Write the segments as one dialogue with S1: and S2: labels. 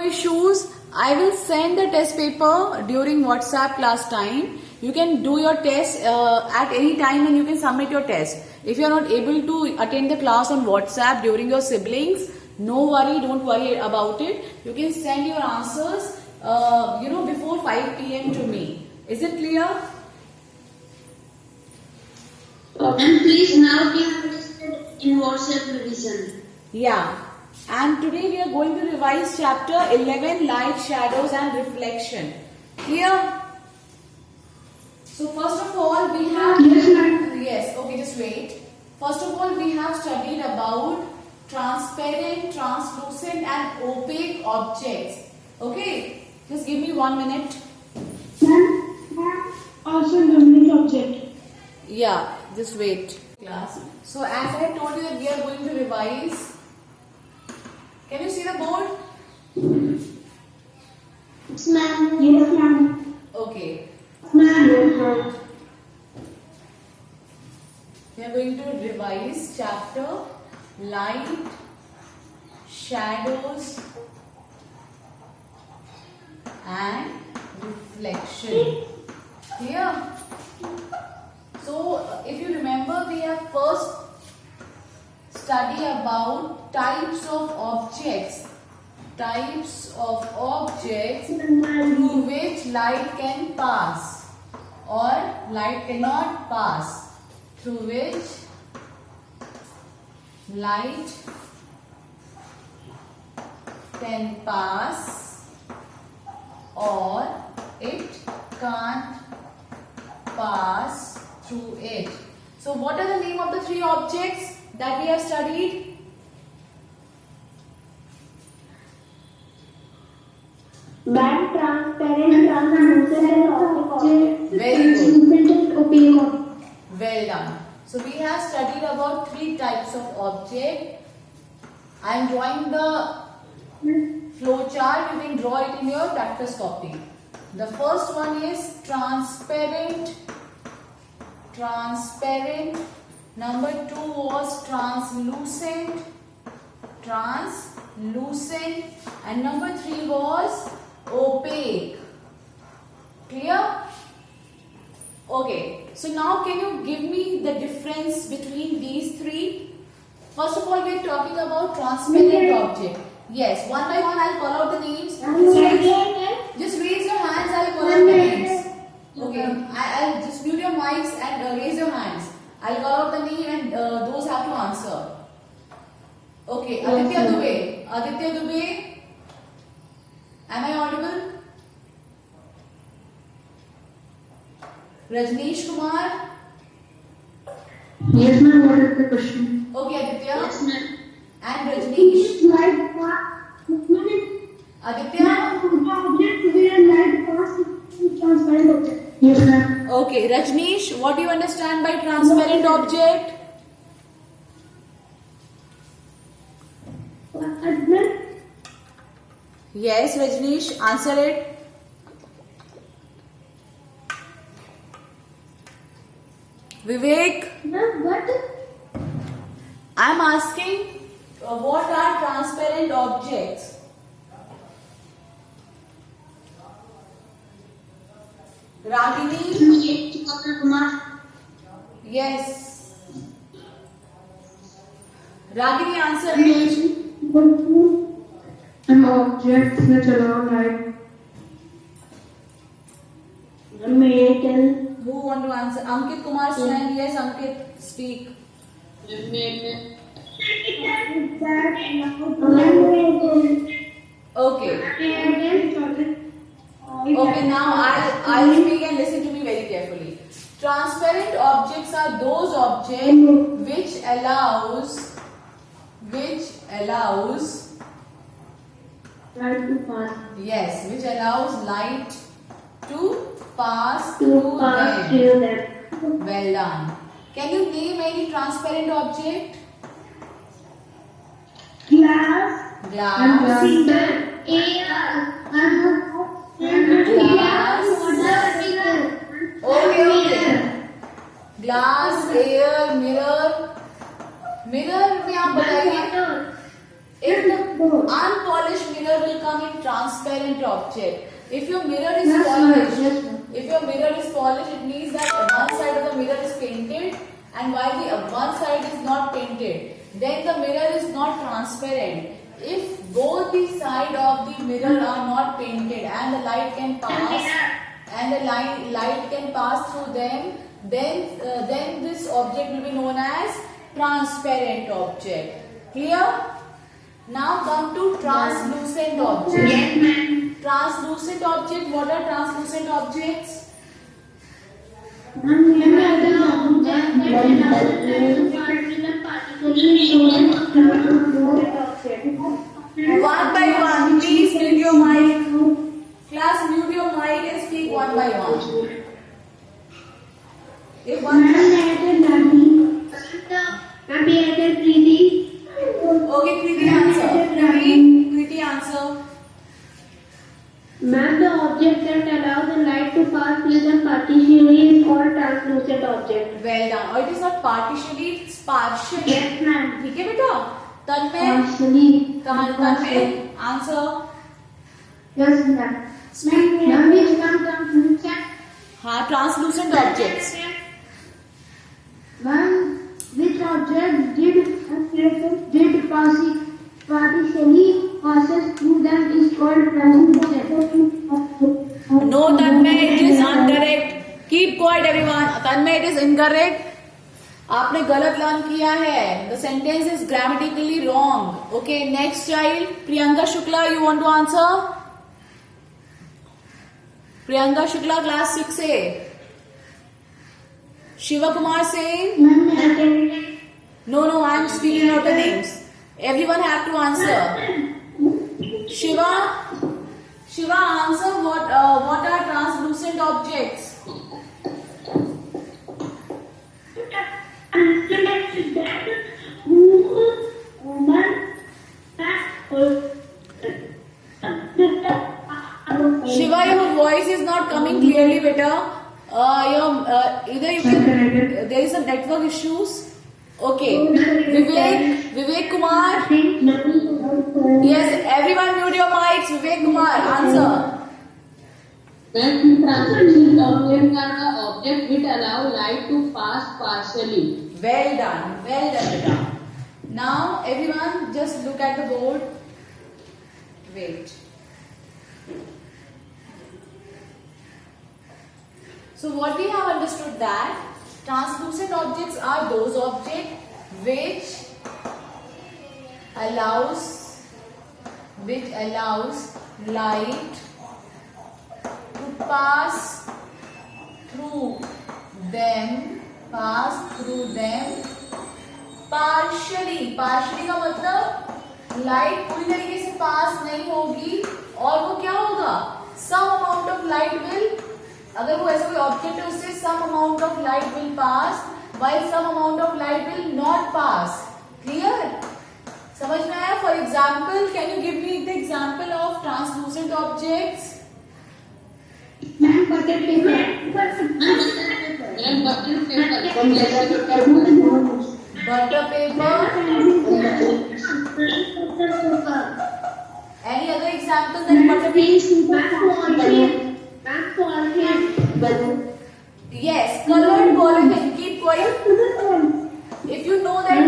S1: issues. I will send the test paper during WhatsApp class time. You can do your test at any time and you can submit your test. If you are not able to attend the class on WhatsApp during your siblings, no worry, don't worry about it. You can send your answers, before 5 p.m. to me. Is it clear?
S2: And please now we have listed in WhatsApp revision.
S1: Yeah. And today we are going to revise chapter 11, light, shadows and reflection. Clear? So first of all we have...
S2: Yes, ma'am.
S1: Yes, okay, just wait. First of all we have studied about transparent, translucent and opaque objects. Okay? Just give me 1 minute.
S2: Ma'am, also numeric object.
S1: Yeah, just wait. Class. So as I told you that we are going to revise. Can you see the board?
S2: Yes, ma'am. Yes, ma'am.
S1: Okay.
S2: Ma'am. Yes, ma'am.
S1: We are going to revise chapter light, shadows and reflection. Clear? So if you remember, we have first study about types of objects through which light can pass or light cannot pass, through which light can pass or it can't pass through it. So what are the name of the three objects that we have studied?
S2: Ma'am, transparent, translucent and opaque.
S1: Very good.
S2: Translucent and opaque.
S1: Well done. So we have studied about three types of object. I am drawing the flow chart. You can draw it in your practice copy. The first one is transparent. Transparent. Number 2 was translucent. Translucent. And number 3 was opaque. Clear? Okay. So now can you give me the difference between these three? First of all, we are talking about transparent object. Yes, one by one I'll call out the names. Just raise your hands, I'll call out the names. Okay, I'll just mute your mics and raise your hands. I'll call out the name and those have to answer. Okay, Aditya Dubey. Aditya Dubey. Am I audible? Rajneesh Kumar.
S2: Yes, ma'am. What is the question?
S1: Okay, Aditya.
S2: Yes, ma'am.
S1: And Rajneesh.
S2: Light
S1: Aditya.
S2: object where light passes through transparent object. Yes, ma'am.
S1: Okay, Rajneesh, what do you understand by transparent object? Yes, Rajneesh, answer it. Vivek,
S2: Ma'am, what?
S1: I am asking what are transparent objects? Ragini? Yes. Ragini, answer it.
S2: An object which allow light. Metal.
S1: Who want to answer? Ankit Kumar Sen. Yes, Ankit, speak. Okay. Okay, now I'll speak and listen to me very carefully. Transparent objects are those objects which allows
S2: Light to pass.
S1: yes, which allows light to pass
S2: To
S1: through
S2: pass
S1: them.
S2: through them.
S1: Well done. Can you name any transparent object?
S2: Glass.
S1: Glass.
S2: Air.
S1: Glass. Okay. Glass, air, mirror. Mirror में आप बताइए. If the unpolished mirror will come in transparent object. If your mirror is
S3: Yes, ma'am.
S1: polished,
S3: Yes, ma'am.
S1: if your mirror is polished, it means that one side of the mirror is painted, and while the one side is not painted, then the mirror is not transparent. If both the side of the mirror are not painted and the light can pass through them, then this object will be known as transparent object. Clear? Now come to translucent object.
S2: Yes, ma'am.
S1: Translucent object. What are translucent objects? One by one, please mute your mic. Class, mute your mic and speak one by one. If one, okay, Kriti answer. Kriti answer.
S3: Ma'am, the object that allows the light to pass through the partially is called translucent object.
S1: Well done. Or it is not partially, it's partially.
S3: Yes, ma'am.
S1: ठीक है बेटा? तन्मय,
S3: Partially.
S1: Tanmay, answer.
S3: Yes, ma'am.
S1: Speak.
S3: Ma'am, is translucent.
S1: हाँ, translucent objects.
S3: Ma'am, which object did partially passes through them is called translucent.
S1: No, Tanmay, it is incorrect. Keep quiet, everyone. Tanmay, it is incorrect. आपने गलत learn किया है. The sentence is grammatically wrong. Okay, next child, Priyanka Shukla, you want to answer? Priyanka Shukla, class 6A. Shiva Kumar Singh. No, I am speaking out the names. Everyone have to answer. Shiva, answer what are translucent objects? Shiva, your voice is not coming clearly, beta. Either you can, there is some network issues. Okay, Vivek Kumar. Yes, everyone mute your mics. Vivek Kumar, answer.
S2: When translucent objects are the object which allow light to pass partially.
S1: Well done, beta. Now, everyone, just look at the board. Wait. So, what we have understood that translucent objects are those objects which allows light to pass through them partially का मतलब light पूरी तरीके से पास नहीं होगी और वो क्या होगा, some amount of light will, अगर वो ऐसा कोई ऑब्जेक्ट है उससे some amount of light will pass while some amount of light will not pass. Clear? समझ में आया? For example, can you give me the example of translucent objects?
S3: Butter paper.
S1: Butter paper. Any other example than butter paper? Yes, colored polythene. Keep quiet. If you know that.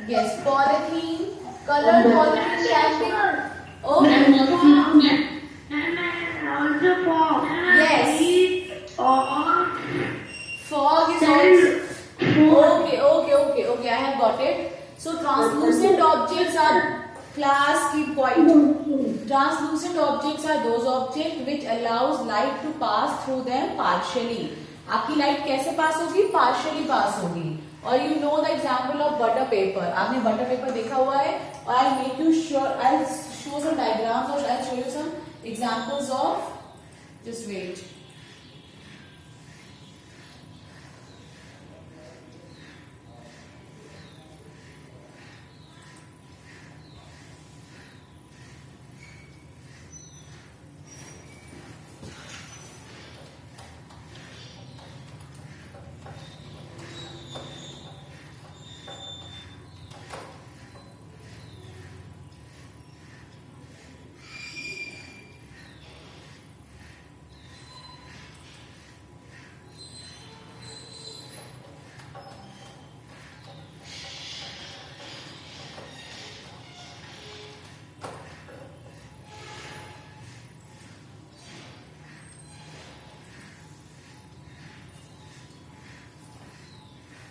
S1: Yes, polythene. Colored polythene can be. Okay. Yes. Fog is also. Okay. I have got it. So translucent objects are, class, keep quiet. Translucent objects are those objects which allows light to pass through them partially. आपकी light कैसे pass होगी? Partially pass होगी. और you know the example of butter paper. आपने butter paper देखा हुआ है. और I make you sure, I show some diagrams और I show you some examples of. Just wait.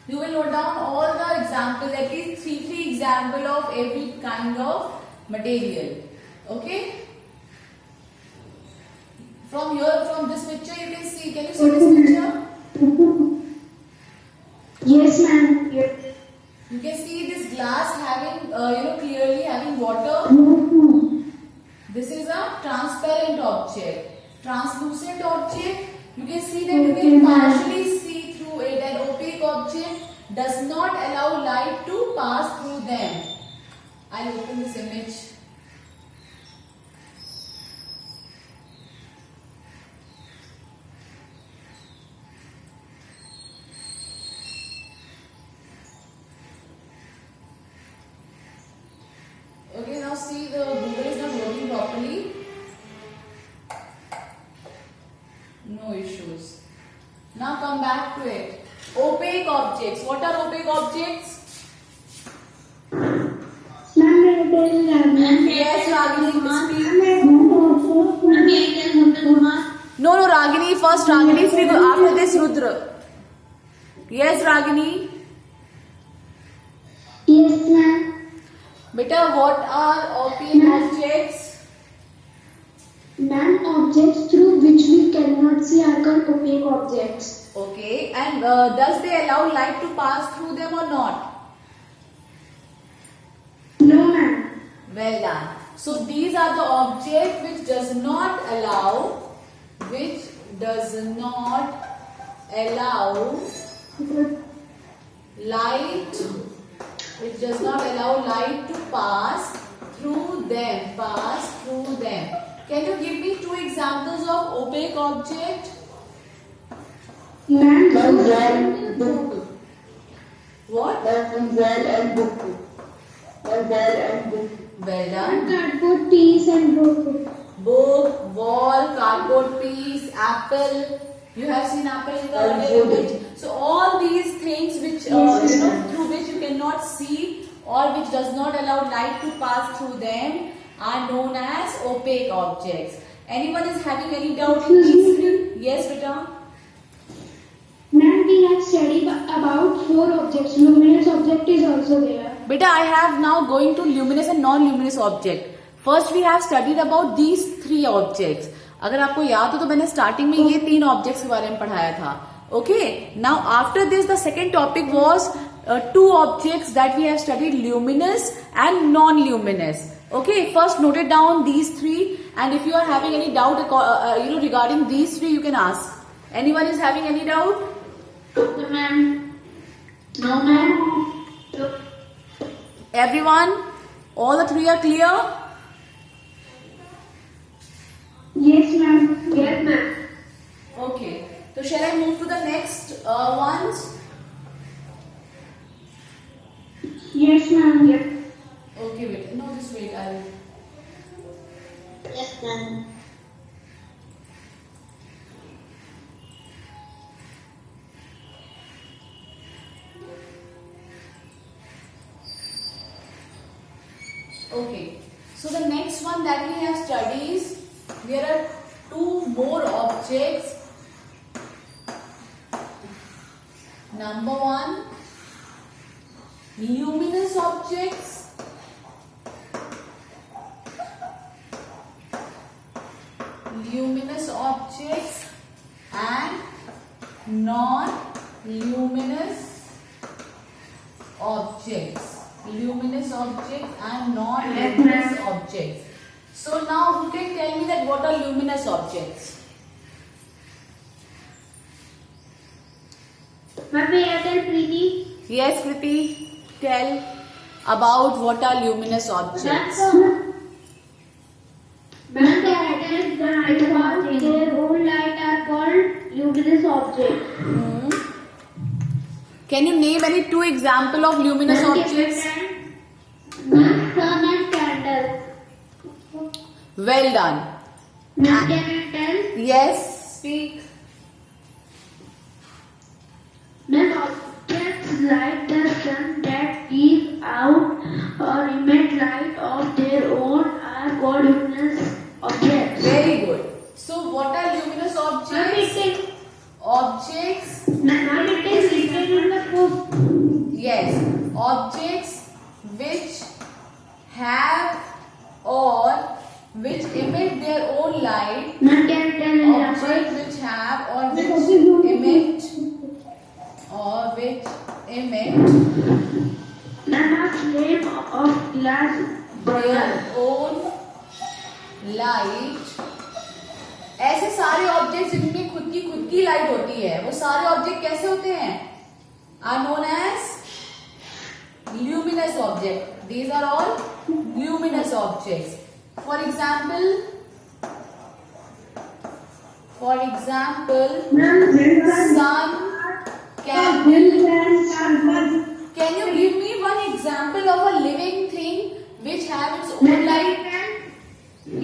S1: You will note down all the examples, at least three example of every kind of material. Okay. From here, from this picture, you can see. Can you see this picture?
S3: Yes, ma'am. Yes.
S1: You can see this glass having, clearly having water. This is a transparent object. Translucent object, you can see that you can partially see through it. An opaque object does not allow light to pass through them. I'll open this image. Okay, now see the Google is not working properly. No issues. Now come back to it. Opaque objects. What are opaque objects? Yes, Ragini, speak. No, Ragini, first Ragini, speak. After this, Rudra. Yes, Ragini.
S3: Yes, ma'am.
S1: Beta, what are opaque objects?
S3: Ma'am, objects through which we cannot see are called opaque objects.
S1: Okay, and does they allow light to pass through them or not?
S3: No, ma'am.
S1: Well done. So these are the objects which does not allow light, which does not allow light to pass through them. Can you give me two examples of opaque object?
S3: Ma'am,
S1: What? Well done.
S3: cardboard piece and book.
S1: Book, wall, cardboard piece, apple. You have seen apple in the earlier image. So all these things which through which you cannot see or which does not allow light to pass through them are known as opaque objects. Anyone is having any doubt in these three? Yes, beta.
S3: Ma'am, we have studied about 4 objects. Luminous object is also there.
S1: Beta, I have now going to luminous and non-luminous object. First we have studied about these 3 objects. अगर आपको याद हो तो मैंने starting में ये 3 objects के बारे में पढ़ाया था. Okay. Now after this the second topic was 2 objects that we have studied, luminous and non-luminous. Okay. First note it down these 3, and if you are having any doubt regarding these 3, you can ask. Anyone is having any doubt?
S3: No, ma'am. No, ma'am.
S1: Everyone? All the 3 are clear?
S3: Yes, ma'am. Yes, ma'am.
S1: Okay. So shall I move to the next ones?
S3: Yes, ma'am. Yes.
S1: Okay, wait. No, just wait. I'll.
S3: Yes, ma'am.
S1: Okay. So the next one that we have studied is, there are 2 more objects. Number 1, luminous objects. Luminous objects and non-luminous objects. Luminous objects and non-luminous objects. So now who can tell me that what are luminous objects?
S3: Ma'am, may I tell Preeti?
S1: Yes, Kriti, tell about what are luminous objects.
S3: Ma'am, the items that have their own light are called luminous objects.
S1: Can you name any 2 example of luminous objects?
S3: Ma'am, sun and candle.
S1: Well done.
S3: Ma'am, can I tell?
S1: Yes, speak.
S3: Ma'am, objects like the sun that give out or emit light of their own are called luminous objects.
S1: Very good. So what are luminous objects? Objects.
S3: Ma'am, it is written in the book.
S1: emit their own light,
S3: Ma'am, can you tell me
S1: object
S3: numbers?
S1: which have or which emit
S3: Ma'am, a flame of glass burner.
S1: their own light. ऐसे सारे object जिनमें खुद की light होती है, वो सारे object कैसे होते हैं? Are known as luminous object. These are all luminous objects. For example, sun, candle. Can you give me one example of a living thing which have its own light?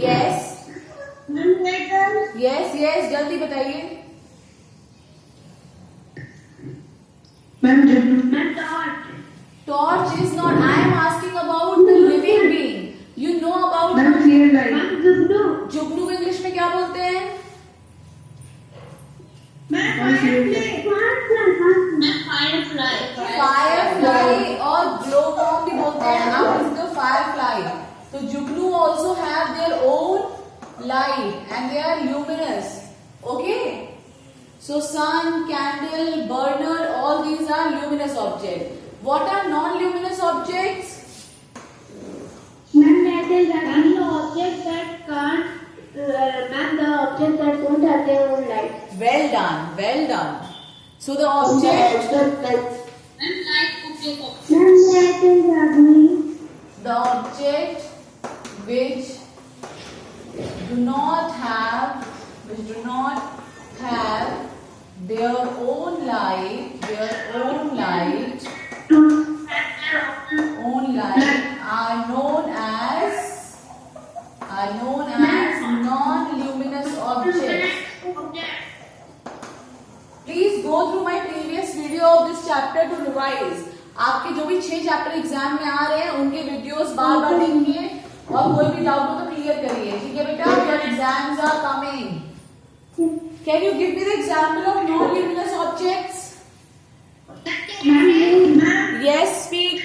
S1: Yes. Yes, जल्दी बताइए.
S3: Ma'am,
S1: Torch is not. I am asking about the living being. You know about Jugnu English में क्या बोलते हैं? Firefly और glowworm भी बोलते हैं. Now is the firefly. So Jugnu also have their own light and they are luminous. Okay. So sun, candle, burner, all these are luminous objects. What are non-luminous objects?
S3: Ma'am, that is the object that can't. Ma'am, the object that don't have their own light.
S1: Well done, well done. So the object,
S2: And light object of
S3: Ma'am, that is ugly.
S1: the object which do not have their own light, are known as non-luminous objects. Please go through my previous video of this chapter to revise. आपके जो भी 6 chapter exam में आ रहे हैं उनके videos बार-बार देखिए और कोई भी डाउट हो तो क्लियर करिए. ठीक है बेटा? Your exams are coming. Can you give me the example of non-luminous objects? Yes, speak.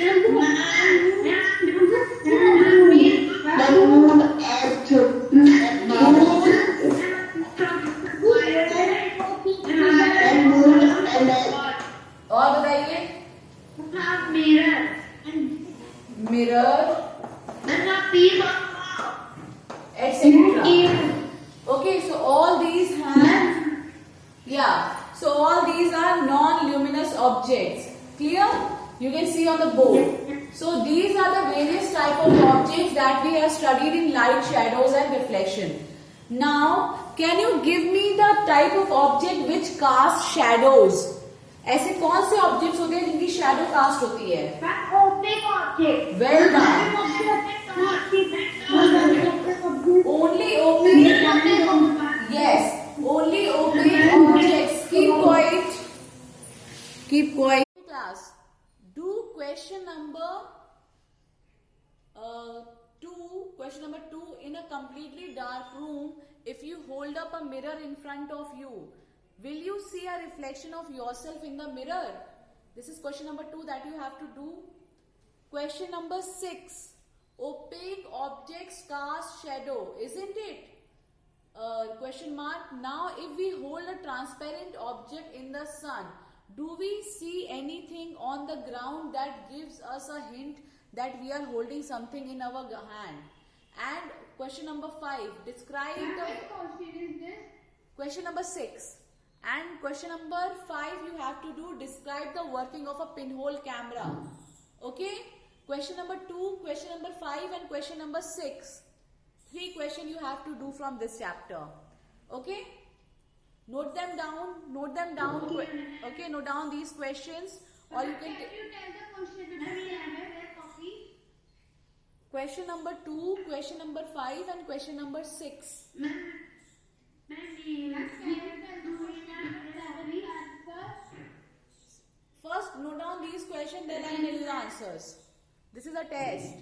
S1: और बताइए. Mirror, etc. Okay, so all these are non-luminous objects. Clear? You can see on the board. So these are the various type of objects that we have studied in light, shadows and reflection. Now, can you give me the type of object which cast shadows? ऐसे कौन से objects होते हैं जिनकी shadow cast होती है? Well done. Only opaque. Yes, only opaque objects. Keep quiet. Class, do question number 2 in a completely dark room. If you hold up a mirror in front of you, will you see a reflection of yourself in the mirror? This is question number 2 that you have to do. Question number 6. Opaque objects cast shadow, isn't it? Question mark. Now, if we hold a transparent object in the sun, do we see anything on the ground that gives us a hint that we are holding something in our hand? And question number 5. Describe the... Question number 6. And question number 5 you have to do, describe the working of a pinhole camera. Okay? Question number 2, question number 5 and question number 6. 3 questions you have to do from this chapter. Okay? Note them down. Okay, note down these questions. Or you can... Question number 2, question number 5 and question number 6. First, note down these questions, then I'll tell you the answers. This is a test.